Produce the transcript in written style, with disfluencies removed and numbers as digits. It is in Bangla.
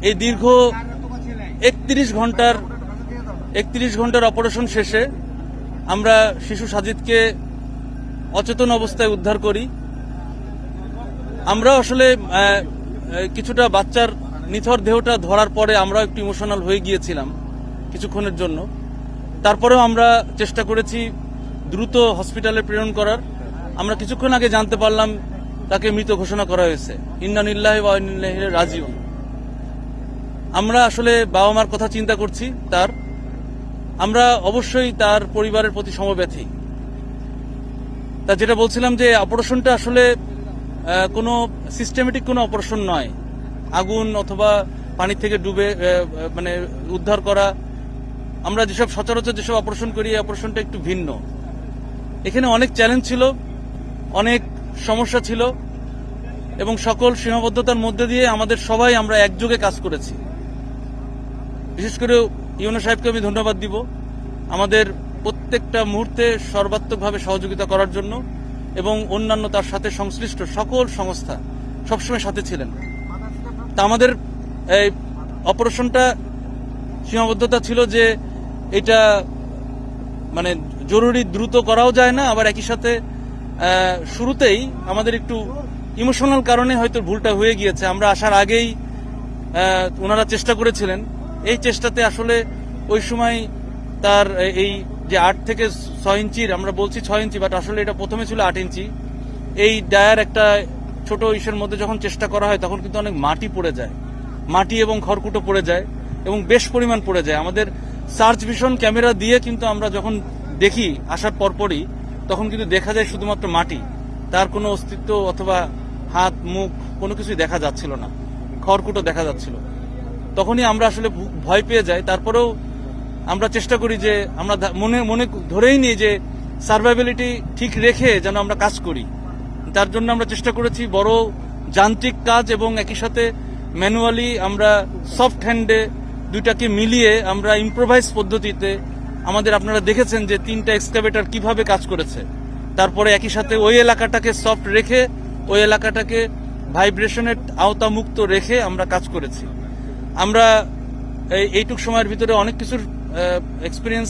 এই দীর্ঘ 31 ঘন্টার অপারেশন শেষে আমরা শিশু সাজিদকে অচেতন অবস্থায় উদ্ধার করি। আমরা আসলে কিছুটা বাচ্চার নিথর দেহটা ধরার পরে আমরা একটু ইমোশনাল হয়ে গিয়েছিলাম কিছুক্ষণের জন্য। তারপরেও আমরা চেষ্টা করেছি দ্রুত হসপিটালে প্রেরণ করার। আমরা কিছুক্ষণ আগে জানতে পারলাম তাকে মৃত ঘোষণা করা হয়েছে। ইন্না লিল্লাহি ওয়া ইন্না ইলাইহি রাজিউন। আমরা আসলে বাবা মার কথা চিন্তা করছি। আমরা অবশ্যই তার পরিবারের প্রতি সমব্যথী। তা যেটা বলছিলাম যে অপারেশনটা আসলে কোনো সিস্টেমেটিক কোনো অপারেশন নয়। আগুন অথবা পানি থেকে ডুবে মানে উদ্ধার করা, আমরা যেসব সচরাচর যেসব অপারেশন করি এই অপারেশনটা একটু ভিন্ন। এখানে অনেক চ্যালেঞ্জ ছিল, অনেক সমস্যা ছিল এবং সকল সীমাবদ্ধতার মধ্যে দিয়ে আমাদের সবাই আমরা একযোগে কাজ করেছি। বিশেষ করে ইউনো সাহেবকে আমি ধন্যবাদ দিব আমাদের প্রত্যেকটা মুহূর্তে সর্বাত্মকভাবে সহযোগিতা করার জন্য, এবং অন্যান্য তার সাথে সংশ্লিষ্ট সকল সংস্থা সবসময় সাথে ছিলেন। তা আমাদের এই অপারেশনটা সীমাবদ্ধতা ছিল যে এটা মানে জরুরি দ্রুত করাও যায় না, আবার একই সাথে শুরুতেই আমাদের একটু ইমোশনাল কারণে হয়তো ভুলটা হয়ে গিয়েছে। আমরা আসার আগেই ওনারা চেষ্টা করেছিলেন। এই চেষ্টাতে আসলে ওই সময় তার এই যে 8 থেকে 6 ইঞ্চির, আমরা বলছি 6 ইঞ্চি, বাট আসলে এটা প্রথমে ছিল 8 ইঞ্চি, এই ডায়ার একটা ছোট ইসের মধ্যে যখন চেষ্টা করা হয় তখন কিন্তু অনেক মাটি পড়ে যায়, মাটি এবং খড়কুটো পড়ে যায় এবং বেশ পরিমাণ পড়ে যায়। আমাদের সার্চ ভিশন ক্যামেরা দিয়ে কিন্তু আমরা যখন দেখি আসার পরপরই, তখন কিন্তু দেখা যায় শুধুমাত্র মাটি, তার কোনো অস্তিত্ব অথবা হাত মুখ কোনো কিছুই দেখা যাচ্ছিল না, খড়কুটো দেখা যাচ্ছিল। তখনই আমরা আসলে ভয় পেয়ে যাই। তারপরেও আমরা চেষ্টা করি যে আমরা মনে ধরেই নিই যে সার্ভাইভেলিটি ঠিক রেখে যেন আমরা কাজ করি। তার জন্য আমরা চেষ্টা করেছি বড় যান্ত্রিক কাজ এবং একই সাথে ম্যানুয়ালি আমরা সফট হ্যান্ডে দুইটাকে মিলিয়ে আমরা ইম্প্রোভাইজ পদ্ধতিতে আমাদের, আপনারা দেখেছেন যে 3টা এক্সকাভেটর কিভাবে কাজ করেছে। তারপরে একই সাথে ওই এলাকাটাকে সফট রেখে, ওই এলাকাটাকে ভাইব্রেশনের আওতামুক্ত রেখে আমরা কাজ করেছি। আমরা এইটুক সময়ের ভিতরে অনেক কিছুর এক্সপিরিয়েন্স